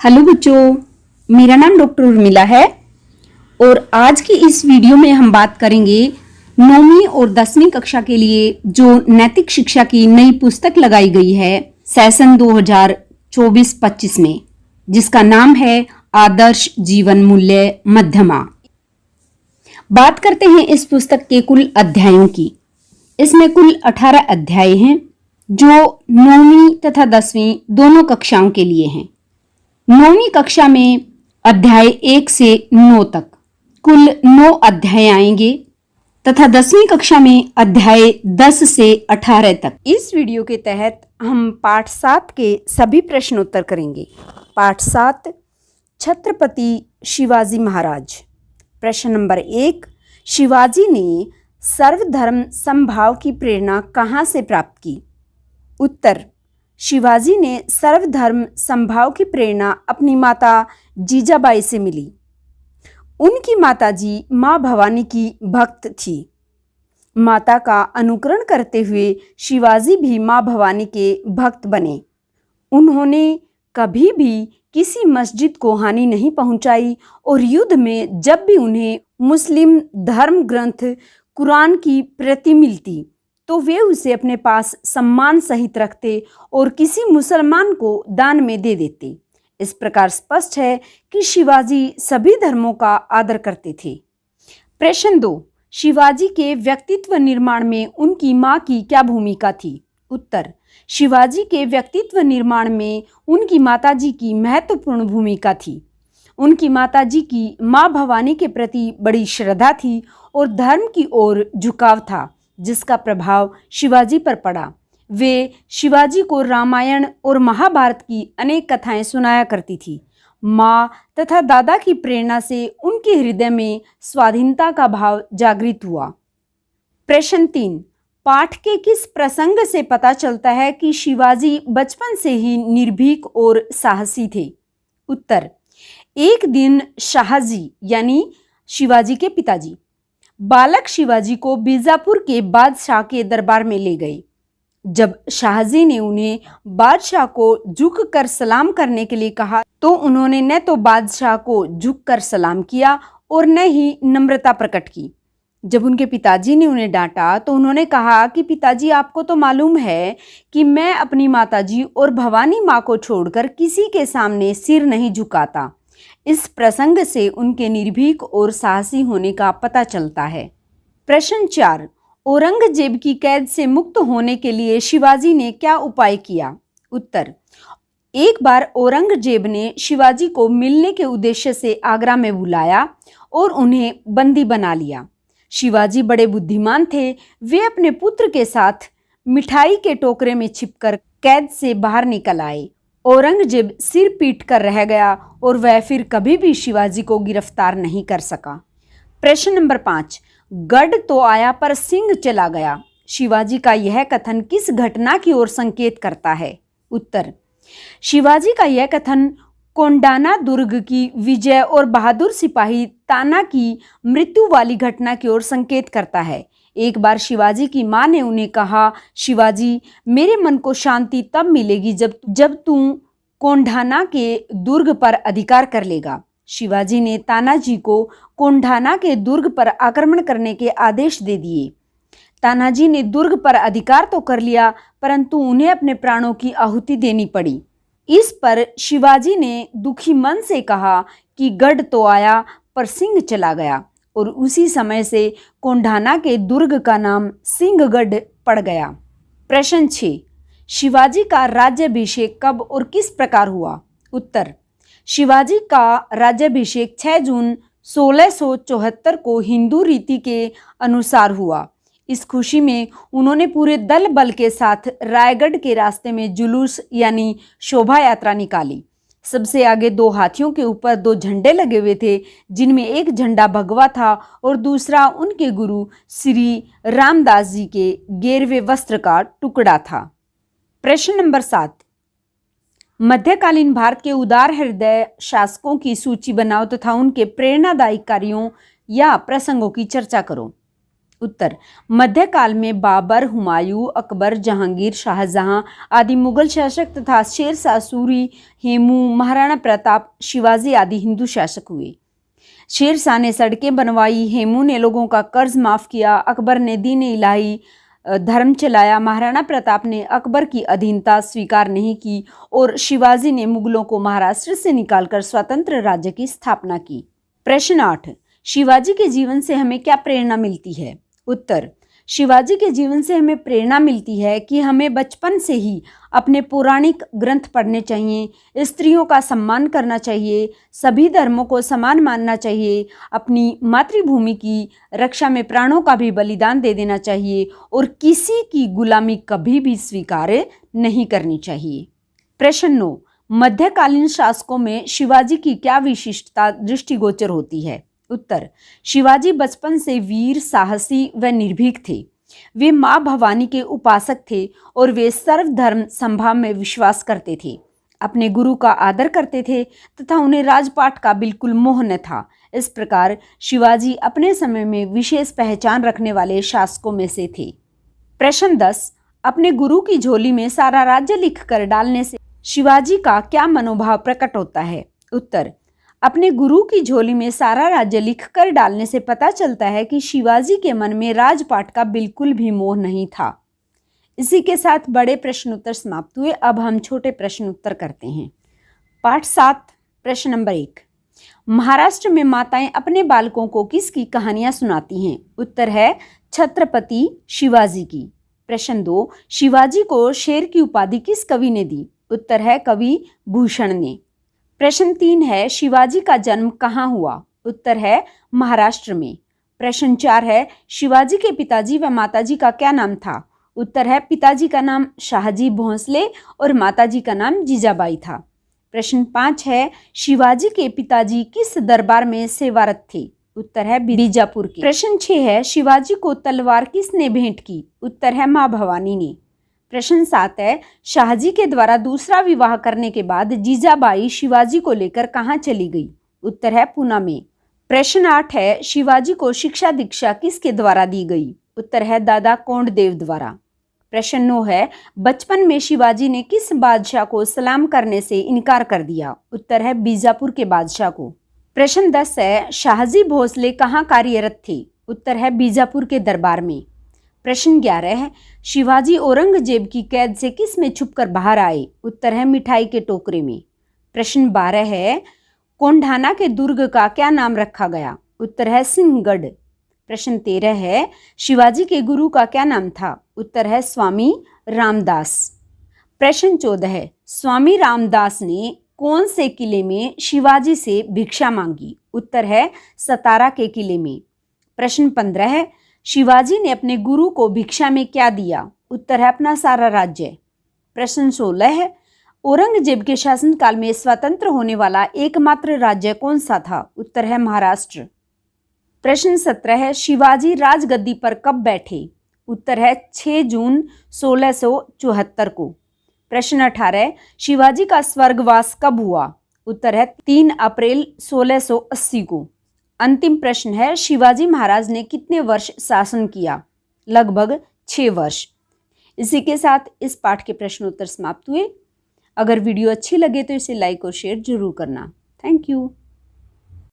Hello बच्चों, मेरा नाम डॉक्टर उर्मिला है और आज की इस वीडियो में हम बात करेंगे 9वीं और 10वीं कक्षा के लिए जो नैतिक शिक्षा की नई पुस्तक लगाई गई है सेशन 2024-25 में, जिसका नाम है आदर्श जीवन मूल्य मध्यमा। बात करते हैं इस पुस्तक के कुल अध्यायों की। इसमें कुल 18 अध्याय हैं जो 9वीं तथा 10वीं दोनों कक्षाओं के लिए हैं। 9वीं कक्षा में अध्याय 1 से 9 तक कुल 9 अध्याय आएंगे तथा 10वीं कक्षा में अध्याय 10 से 18 तक। इस वीडियो के तहत हम पाठ 7 के सभी प्रश्नोत्तर करेंगे। पाठ 7, छत्रपति शिवाजी महाराज। प्रश्न नंबर 1, शिवाजी ने सर्वधर्म समभाव की प्रेरणा कहाँ से प्राप्त की? उत्तर, शिवाजी ने सर्वधर्म समभाव की प्रेरणा अपनी माता जीजाबाई से मिली। उनकी माताजी माँ भवानी की भक्त थी। माता का अनुकरण करते हुए शिवाजी भी माँ भवानी के भक्त बने। उन्होंने कभी भी किसी मस्जिद को हानि नहीं पहुंचाई और युद्ध में जब भी उन्हें मुस्लिम धर्म ग्रंथ कुरान की प्रति मिलती तो वे उसे अपने पास सम्मान सहित रखते और किसी मुसलमान को दान में दे देते। इस प्रकार स्पष्ट है कि शिवाजी सभी धर्मों का आदर करते थे। प्रश्न 2, शिवाजी के व्यक्तित्व निर्माण में उनकी मां की क्या भूमिका थी? उत्तर, शिवाजी के व्यक्तित्व निर्माण में उनकी माताजी की महत्वपूर्ण भूमिका थी। उनकी माताजी की मां भवानी के प्रति बड़ी श्रद्धा थी और धर्म की ओर झुकाव था, जिसका प्रभाव शिवाजी पर पड़ा। वे शिवाजी को रामायण और महाभारत की अनेक कथाएं सुनाया करती थी। माँ तथा दादा की प्रेरणा से उनके हृदय में स्वाधीनता का भाव जागृत हुआ। प्रश्न 3, पाठ के किस प्रसंग से पता चलता है कि शिवाजी बचपन से ही निर्भीक और साहसी थे? उत्तर, एक दिन शाहजी यानी शिवाजी के पिताजी बालक शिवाजी को बीजापुर के बादशाह के दरबार में ले गए। जब शाहजी ने उन्हें बादशाह को झुककर सलाम करने के लिए कहा तो उन्होंने न तो बादशाह को झुककर सलाम किया और न ही नम्रता प्रकट की। जब उनके पिताजी ने उन्हें डांटा तो उन्होंने कहा कि पिताजी, आपको तो मालूम है कि मैं अपनी माताजी और भवानी माँ को छोड़कर किसी के सामने सिर नहीं झुकाता। इस प्रसंग से उनके निर्भीक और साहसी होने का पता चलता है। प्रश्न 4, औरंगजेब की कैद से मुक्त होने के लिए शिवाजी ने क्या उपाय किया? उत्तर, एक बार औरंगजेब ने शिवाजी को मिलने के उद्देश्य से आगरा में बुलाया और उन्हें बंदी बना लिया। शिवाजी बड़े बुद्धिमान थे। वे अपने पुत्र के साथ मिठाई के टोकरे में छिपकर कैद से बाहर निकल आए। औरंगजेब सिर पीट कर रह गया और वह फिर कभी भी शिवाजी को गिरफ्तार नहीं कर सका। प्रश्न नंबर 5, गढ़ तो आया पर सिंह चला गया। शिवाजी का यह कथन किस घटना की ओर संकेत करता है? उत्तर, शिवाजी का यह कथन कोंडाना दुर्ग की विजय और बहादुर सिपाही ताना की मृत्यु वाली घटना की ओर संकेत करता है। एक बार शिवाजी की मां ने उन्हें कहा, शिवाजी, मेरे मन को शांति तब मिलेगी जब तू कोंढाना के दुर्ग पर अधिकार कर लेगा। शिवाजी ने तानाजी को कोंढाना के दुर्ग पर आक्रमण करने के आदेश दे दिए। तानाजी ने दुर्ग पर अधिकार तो कर लिया, परंतु उन्हें अपने प्राणों की आहुति देनी पड़ी। इस पर शिवाजी ने दुखी मन से कहा कि गढ़ तो आया पर सिंह चला गया, और उसी समय से कोंढाना के दुर्ग का नाम सिंहगढ़ पड़ गया। प्रश्न 6, शिवाजी का राज्याभिषेक कब और किस प्रकार हुआ? उत्तर, शिवाजी का राज्याभिषेक 6 जून 1674 को हिंदू रीति के अनुसार हुआ। इस खुशी में उन्होंने पूरे दल बल के साथ रायगढ़ के रास्ते में जुलूस यानी शोभा यात्रा निकाली। सबसे आगे 2 हाथियों के ऊपर 2 झंडे लगे हुए थे, जिनमें एक झंडा भगवा था और दूसरा उनके गुरु श्री रामदास जी के गेरवे वस्त्र का टुकड़ा था। प्रश्न नंबर 7, मध्यकालीन भारत के उदार हृदय शासकों की सूची बनाओ तथा उनके प्रेरणादायी कार्यों या प्रसंगों की चर्चा करो। उत्तर, मध्यकाल में बाबर, हुमायूं, अकबर, जहांगीर, शाहजहां आदि मुगल शासक तथा शेरशाह सूरी, हेमू, महाराणा प्रताप, शिवाजी आदि हिंदू शासक हुए। शेरशाह ने सड़कें बनवाई, हेमू ने लोगों का कर्ज माफ किया, अकबर ने दीन इलाही धर्म चलाया, महाराणा प्रताप ने अकबर की अधीनता स्वीकार नहीं की और शिवाजी ने मुगलों को महाराष्ट्र से निकालकर स्वतंत्र राज्य की स्थापना की। प्रश्न 8, शिवाजी के जीवन से हमें क्या प्रेरणा मिलती है? उत्तर, शिवाजी के जीवन से हमें प्रेरणा मिलती है कि हमें बचपन से ही अपने पौराणिक ग्रंथ पढ़ने चाहिए, स्त्रियों का सम्मान करना चाहिए, सभी धर्मों को समान मानना चाहिए, अपनी मातृभूमि की रक्षा में प्राणों का भी बलिदान दे देना चाहिए और किसी की गुलामी कभी भी स्वीकार नहीं करनी चाहिए। प्रश्न 9, मध्यकालीन शासकों में शिवाजी की क्या विशिष्टता दृष्टिगोचर होती है? उत्तर, शिवाजी बचपन से वीर, साहसी व निर्भीक थे। वे मां भवानी के उपासक थे और वे सर्वधर्म समभाव में विश्वास करते थे। अपने गुरु का आदर करते थे तथा उन्हें राजपाट का बिल्कुल मोह न था। इस प्रकार शिवाजी अपने समय में विशेष पहचान रखने वाले शासकों में से थे। प्रश्न 10, अपने गुरु की झोली में सारा राज्य लिखकर डालने से शिवाजी का क्या मनोभाव प्रकट होता है? उत्तर, अपने गुरु की झोली में सारा राज्य लिखकर डालने से पता चलता है कि शिवाजी के मन में राजपाट का बिल्कुल भी मोह नहीं था। इसी के साथ बड़े प्रश्न उत्तर समाप्त हुए। अब हम छोटे प्रश्न उत्तर करते हैं। पाठ 7, प्रश्न नंबर 1, महाराष्ट्र में माताएं अपने बालकों को किसकी कहानियां सुनाती हैं? उत्तर है छत्रपति शिवाजी की। प्रश्न 2, शिवाजी को शेर की उपाधि किस कवि ने दी? उत्तर है कवि भूषण ने। प्रश्न 3 है, शिवाजी का जन्म कहाँ हुआ? उत्तर है महाराष्ट्र में। प्रश्न 4 है, शिवाजी के पिताजी व माताजी का क्या नाम था? उत्तर है पिताजी का नाम शाहजी भोंसले और माताजी का नाम जीजाबाई था। प्रश्न 5 है, शिवाजी के पिताजी किस दरबार में सेवारत थे? उत्तर है बीजापुर के। प्रश्न 6 है, शिवाजी को तलवार किसने भेंट की? उत्तर है मां भवानी ने। प्रश्न 7 है, शाहजी के द्वारा दूसरा विवाह करने के बाद जीजाबाई शिवाजी को लेकर कहाँ चली गई? उत्तर है पूना में। प्रश्न 8 है, शिवाजी को शिक्षा दीक्षा किसके द्वारा दी गई? उत्तर है दादा कोंडदेव द्वारा। प्रश्न 9 है, बचपन में शिवाजी ने किस बादशाह को सलाम करने से इनकार कर दिया? उत्तर है बीजापुर के बादशाह को। प्रश्न 10 है, शाहजी भोसले कहाँ कार्यरत थे? उत्तर है बीजापुर के दरबार में। प्रश्न 11 है, शिवाजी औरंगजेब की कैद से किस में छुपकर बाहर आए? उत्तर है मिठाई के टोकरे में। प्रश्न 12 है, कोंढाना के दुर्ग का क्या नाम रखा गया? उत्तर है सिंहगढ़। प्रश्न 13 है, शिवाजी के गुरु का क्या नाम था? उत्तर है स्वामी रामदास। प्रश्न 14 है, स्वामी रामदास ने कौन से किले में शिवाजी से भिक्षा मांगी? उत्तर है सतारा के किले में। प्रश्न 15 है, शिवाजी ने अपने गुरु को भिक्षा में क्या दिया? उत्तर है अपना सारा राज्य। प्रश्न 16 है, औरंगजेब के शासनकाल में स्वतंत्र होने वाला एकमात्र राज्य कौन सा था? उत्तर है महाराष्ट्र। प्रश्न 17 है, शिवाजी राजगद्दी पर कब बैठे? उत्तर है 6 जून 1674 को। प्रश्न 18 है, शिवाजी का स्वर्गवास कब हुआ? उत्तर है 3 अप्रैल 1680 को। अंतिम प्रश्न है, शिवाजी महाराज ने कितने वर्ष शासन किया? लगभग 6 वर्ष। इसी के साथ इस पाठ के प्रश्न उत्तर समाप्त हुए। अगर वीडियो अच्छी लगे तो इसे लाइक और शेयर जरूर करना। Thank you.